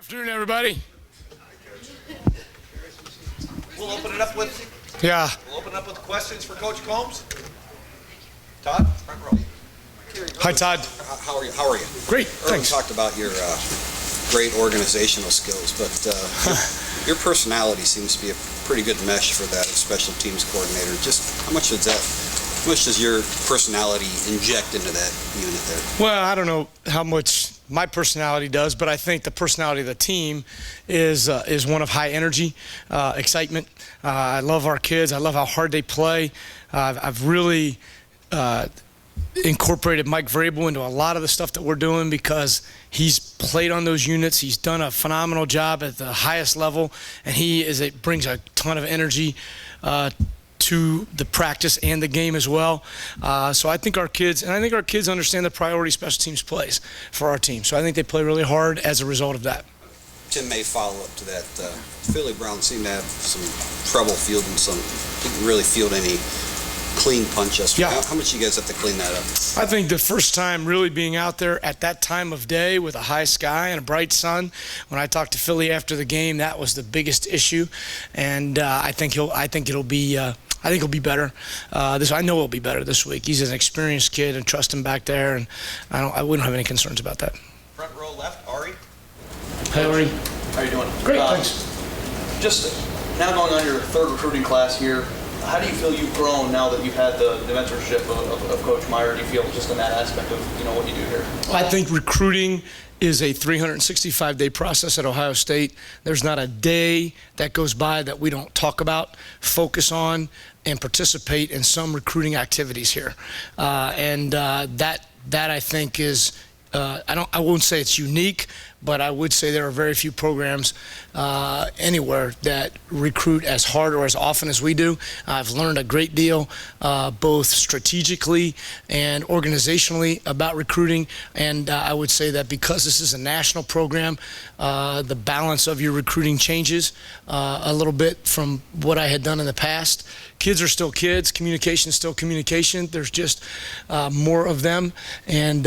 Afternoon, everybody. We'll open it up with questions for Coach Combs. Todd, front row. Hi, Todd. How are you? Great, Irvin thanks. talked about your great organizational skills, but your personality seems to be a pretty good mesh for that special teams coordinator. Just how much does your personality inject into that unit there? Well, I don't know how much my personality does, but I think the personality of the team is one of high energy, excitement. I love our kids. I love how hard they play. I've really incorporated Mike Vrabel into a lot of the stuff that we're doing because he's played on those units. He's done a phenomenal job at the highest level, and brings a ton of energy to the practice and the game as well. So I think our kids understand the priority special teams plays for our team. So I think they play really hard as a result of that. Tim May follow up to that. Philly Browns seem to have some trouble fielding didn't really field any clean punch yesterday. Yeah. How much you guys have to clean that up? I think the first time really being out there at that time of day with a high sky and a bright sun, when I talked to Philly after the game, that was the biggest issue, and I think he'll be better. I know he'll be better this week. He's an experienced kid, and trust him back there, and I wouldn't have any concerns about that. Front row left, Ari. Hey, Ari. How are you doing? Great, thanks. Just now going on your third recruiting class here, how do you feel you've grown now that you've had the mentorship of Coach Meyer? Do you feel just in that aspect of what you do here? I think recruiting is a 365-day process at Ohio State. There's not a day that goes by that we don't talk about, focus on, and participate in some recruiting activities here. That I think is I won't say it's unique, but I would say there are very few programs anywhere that recruit as hard or as often as we do. I've learned a great deal, both strategically and organizationally about recruiting, and I would say that because this is a national program, the balance of your recruiting changes a little bit from what I had done in the past. Kids are still kids. Communication is still communication. There's just more of them, and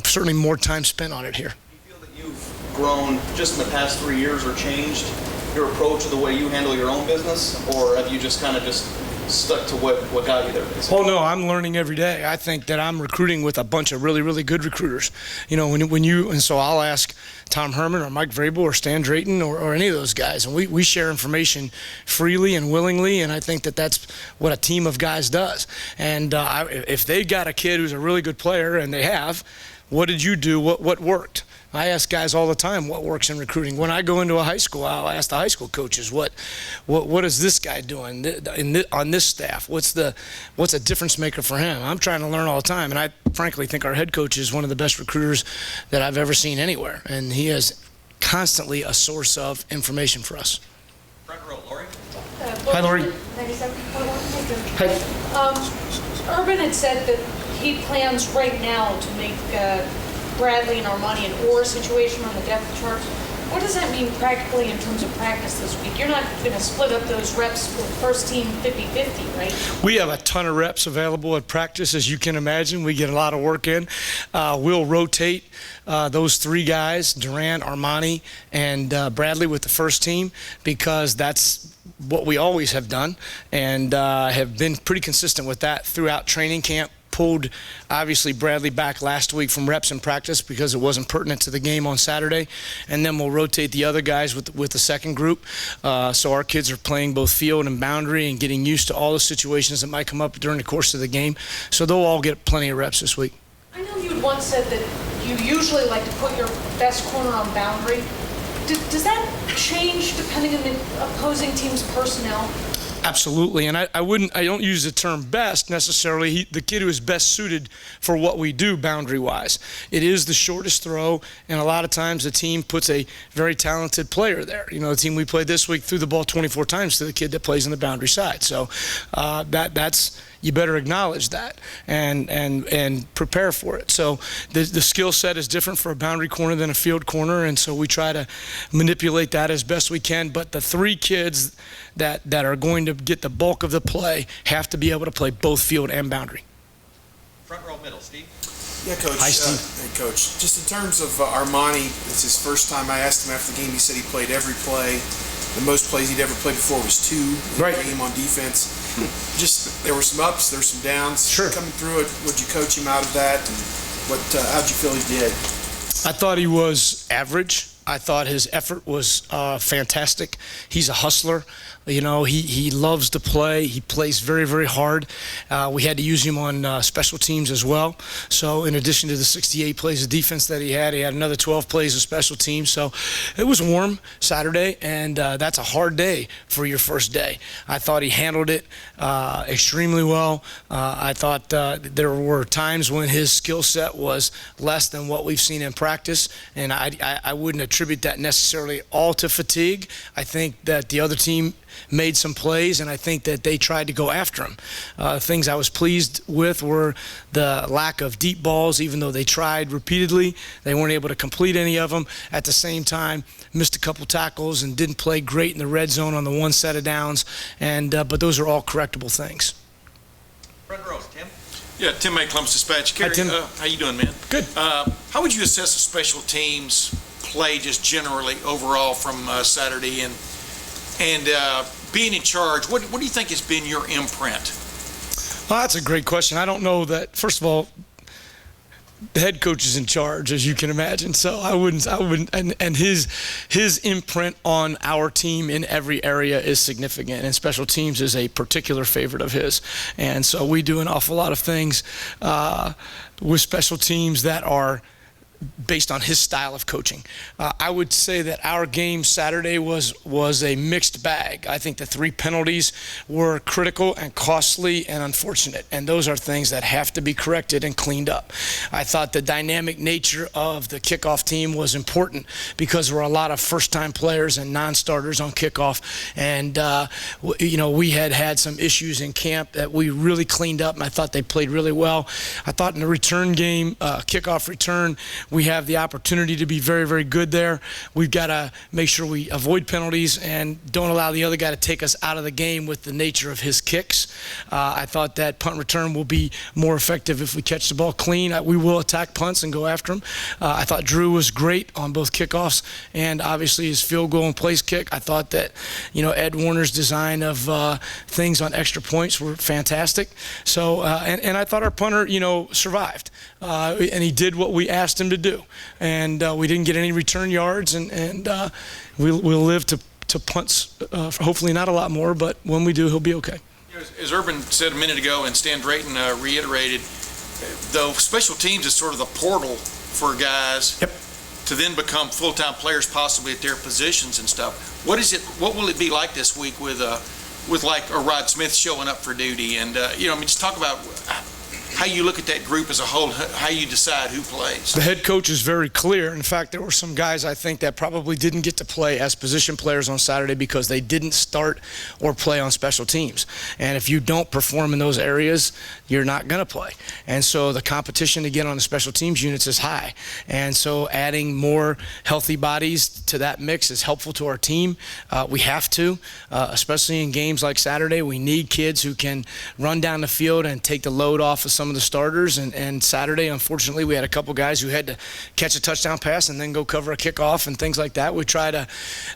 certainly more time spent on it here. Do you feel that you've grown just in the past 3 years or changed your approach to the way you handle your own business, or have you just stuck to what got you there, basically? Oh, no, I'm learning every day. I think that I'm recruiting with a bunch of really, really good recruiters. So I'll ask Tom Herman or Mike Vrabel or Stan Drayton or any of those guys, and we share information freely and willingly, and I think that that's what a team of guys does. And if they got a kid who's a really good player, and they have, what did you do? What worked? I ask guys all the time what works in recruiting. When I go into a high school, I'll ask the high school coaches, what is this guy doing on this staff? What's a difference maker for him? I'm trying to learn all the time, and I frankly think our head coach is one of the best recruiters that I've ever seen anywhere, and he is constantly a source of information for us. Front row, Lori. Hi, Lori. 97.1. Hi. Urban had said that he plans right now to make Bradley and Armani an or situation on the depth chart. What does that mean practically in terms of practice this week? You're not going to split up those reps with first team 50-50, right? We have a ton of reps available at practice, as you can imagine. We get a lot of work in. We'll rotate those three guys, Durant, Armani, and Bradley with the first team, because that's what we always have done, and have been pretty consistent with that throughout training camp. Pulled, obviously, Bradley back last week from reps in practice because it wasn't pertinent to the game on Saturday. And then we'll rotate the other guys with the second group. So our kids are playing both field and boundary and getting used to all the situations that might come up during the course of the game. So they'll all get plenty of reps this week. I know you had once said that you usually like to put your best corner on boundary. Does that change depending on the opposing team's personnel? Absolutely, and I don't use the term best necessarily. The kid who is best suited for what we do boundary-wise. It is the shortest throw, and a lot of times the team puts a very talented player there. The team we played this week threw the ball 24 times to the kid that plays on the boundary side. So that's you better acknowledge that and prepare for it. So the skill set is different for a boundary corner than a field corner, and so we try to manipulate that as best we can. But the three kids that are going to get the bulk of the play have to be able to play both field and boundary. Front row middle, Steve. Yeah, Coach. Hi, Steve. Hey, Coach. Just in terms of Armani, it's his first time. I asked him after the game. He said he played every play. The most plays he'd ever played before was 2 in Right. the game on defense. Just there were some ups, there were some downs. Sure. Coming through it, would you coach him out of that? And how'd you feel he did? I thought he was average. I thought his effort was fantastic. He's a hustler. You know, he loves to play. He plays very, very hard. We had to use him on special teams as well. So in addition to the 68 plays of defense that he had another 12 plays of special teams. So it was warm Saturday, and that's a hard day for your first day. I thought he handled it extremely well. I thought there were times when his skill set was less than what we've seen in practice, and I wouldn't attribute that necessarily all to fatigue. I think that the other team made some plays, and I think that they tried to go after him. Things I was pleased with were the lack of deep balls, even though they tried repeatedly. They weren't able to complete any of them. At the same time, missed a couple tackles and didn't play great in the red zone on the one set of downs, and but those are all correctable things. Front row, Tim. Yeah, Tim May, Columbus Dispatch. Hi, Kerry, Tim. how you doing, man? Good. How would you assess the special teams play just generally overall from Saturday and being in charge? What do you think has been your imprint? Well, that's a great question. I don't know that. First of all, the head coach is in charge, as you can imagine. So I wouldn't, and his imprint on our team in every area is significant, and special teams is a particular favorite of his. And so we do an awful lot of things with special teams that are based on his style of coaching. I would say that our game Saturday was a mixed bag. I think the 3 penalties were critical and costly and unfortunate, and those are things that have to be corrected and cleaned up. I thought the dynamic nature of the kickoff team was important because there were a lot of first-time players and non-starters on kickoff, and you know, we had some issues in camp that we really cleaned up, and I thought they played really well. I thought in the return game, kickoff return, we have the opportunity to be very, very good there. We've got to make sure we avoid penalties and don't allow the other guy to take us out of the game with the nature of his kicks. I thought that punt return will be more effective if we catch the ball clean. We will attack punts and go after them. I thought Drew was great on both kickoffs and obviously his field goal and place kick. I thought that, you know, Ed Warner's design of things on extra points were fantastic. So, and I thought our punter, you know, survived. And he did what we asked him to do, and we didn't get any return yards, and we'll live to punts. Hopefully not a lot more, but when we do, he'll be okay. You know, as Urban said a minute ago, and Stan Drayton reiterated, though special teams is sort of the portal for guys to then become full-time players, possibly at their positions and stuff. What will it be like this week with like a Rod Smith showing up for duty, and you know, I mean, just talk about how you look at that group as a whole, how you decide who plays. The head coach is very clear. In fact, there were some guys I think that probably didn't get to play as position players on Saturday because they didn't start or play on special teams. And if you don't perform in those areas, you're not going to play. And so the competition to get on the special teams units is high. And so adding more healthy bodies to that mix is helpful to our team. We have to, especially in games like Saturday. We need kids who can run down the field and take the load off of some of the starters, and Saturday, unfortunately, we had a couple guys who had to catch a touchdown pass and then go cover a kickoff and things like that. We try to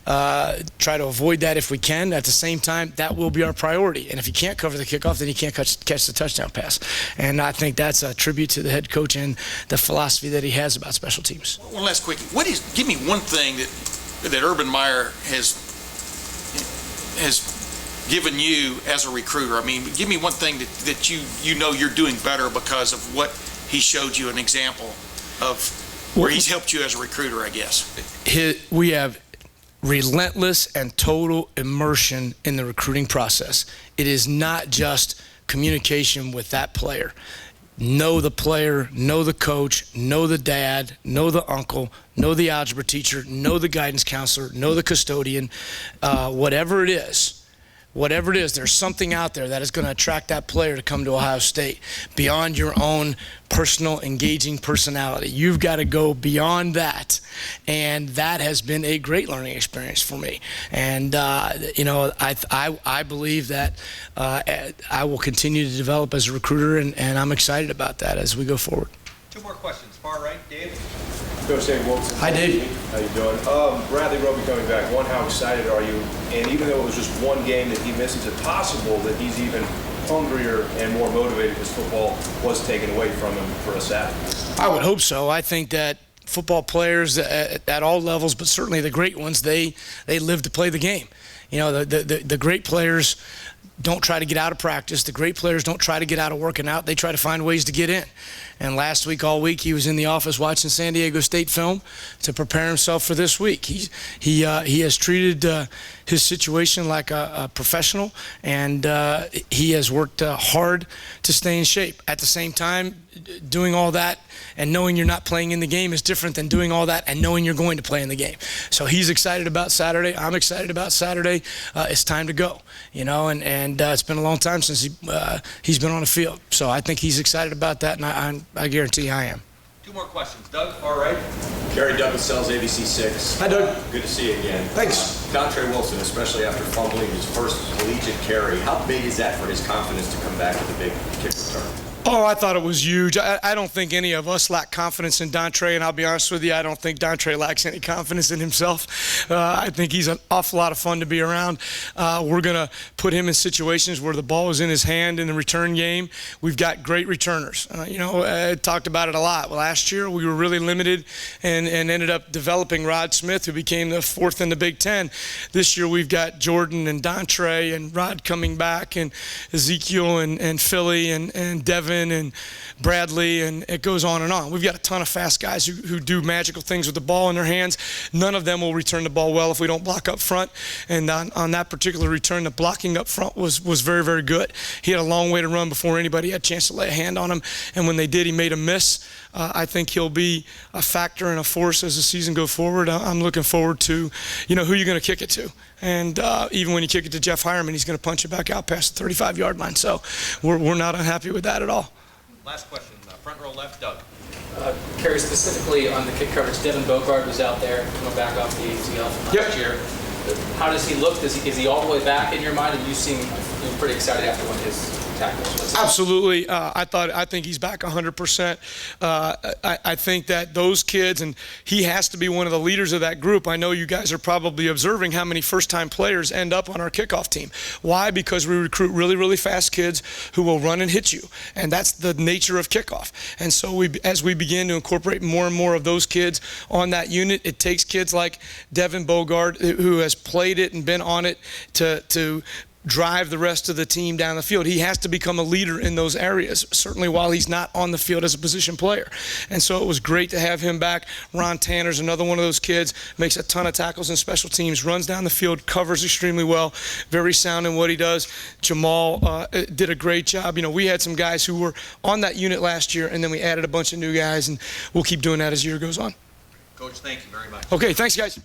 avoid that if we can. At the same time, that will be our priority. And if you can't cover the kickoff, then you can't catch the touchdown pass. And I think that's a tribute to the head coach and the philosophy that he has about special teams. One last quickie. Give me one thing that Urban Meyer has given you as a recruiter. I mean, give me one thing that you know you're doing better because of what he showed you, an example of where he's helped you as a recruiter, I guess. We have relentless and total immersion in the recruiting process. It is not just communication with that player. Know the player, know the coach, know the dad, know the uncle, know the algebra teacher, know the guidance counselor, know the custodian, whatever it is, there's something out there that is going to attract that player to come to Ohio State beyond your own personal, engaging personality. You've got to go beyond that, and that has been a great learning experience for me. And you know, I believe that I will continue to develop as a recruiter, and I'm excited about that as we go forward. Two more questions. Far right, Dave. Coach Dave Wilson. Hi, Dave. How you doing? Bradley Roby coming back. One, how excited are you? And even though it was just one game that he missed, is it possible that he's even hungrier and more motivated because football was taken away from him for a Saturday? I would hope so. I think that football players at all levels, but certainly the great ones, they live to play the game. You know, the great players don't try to get out of practice. The great players don't try to get out of working out. They try to find ways to get in. And last week, all week, he was in the office watching San Diego State film to prepare himself for this week. He has treated his situation like a professional, and he has worked hard to stay in shape. At the same time, doing all that and knowing you're not playing in the game is different than doing all that and knowing you're going to play in the game. So he's excited about Saturday. I'm excited about Saturday. It's time to go, you know, and it's been a long time since he's been on the field. So I think he's excited about that, and I guarantee I am. Two more questions. Doug, far right. Gary Douglas sells ABC 6. Hi, Doug. Good to see you again. Thanks. Dontre Wilson, especially after fumbling his first collegiate carry, how big is that for his confidence to come back with a big kick return? Oh, I thought it was huge. I don't think any of us lack confidence in Dontre, and I'll be honest with you, I don't think Dontre lacks any confidence in himself. I think he's an awful lot of fun to be around. We're going to put him in situations where the ball is in his hand in the return game. We've got great returners. You know, I talked about it a lot. Last year, we were really limited and ended up developing Rod Smith, who became the fourth in the Big Ten. This year, we've got Jordan and Dontre and Rod coming back, and Ezekiel and Philly and Devin and Bradley, and it goes on and on. We've got a ton of fast guys who do magical things with the ball in their hands. None of them will return the ball well if we don't block up front, and on that particular return, the blocking up front was very, very good. He had a long way to run before anybody had a chance to lay a hand on him, and when they did, he made a miss. I think he'll be a factor and a force as the season goes forward. I'm looking forward to, you know, who you're going to kick it to. And even when you kick it to Jeff Hireman, he's going to punch it back out past the 35-yard line. So we're not unhappy with that at all. Last question. Front row left, Doug. Kerry, specifically on the kick coverage, Devin Bogard was out there coming back off the ACL from last year. How does he look? Is he all the way back in your mind? And you seem pretty excited after one of his tackles. Absolutely. I think he's back 100%. I think that those kids, and he has to be one of the leaders of that group. I know you guys are probably observing how many first-time players end up on our kickoff team. Why? Because we recruit really, really fast kids who will run and hit you, and that's the nature of kickoff. And so as we begin to incorporate more and more of those kids on that unit, it takes kids like Devin Bogard, who has played it and been on it, to drive the rest of the team down the field. He has to become a leader in those areas, certainly while he's not on the field as a position player. And so it was great to have him back. Ron Tanner's another one of those kids, makes a ton of tackles in special teams, runs down the field, covers extremely well, very sound in what he does. Jamal did a great job. You know, we had some guys who were on that unit last year, and then we added a bunch of new guys, and we'll keep doing that as the year goes on. Coach, thank you very much. Okay, thanks, guys.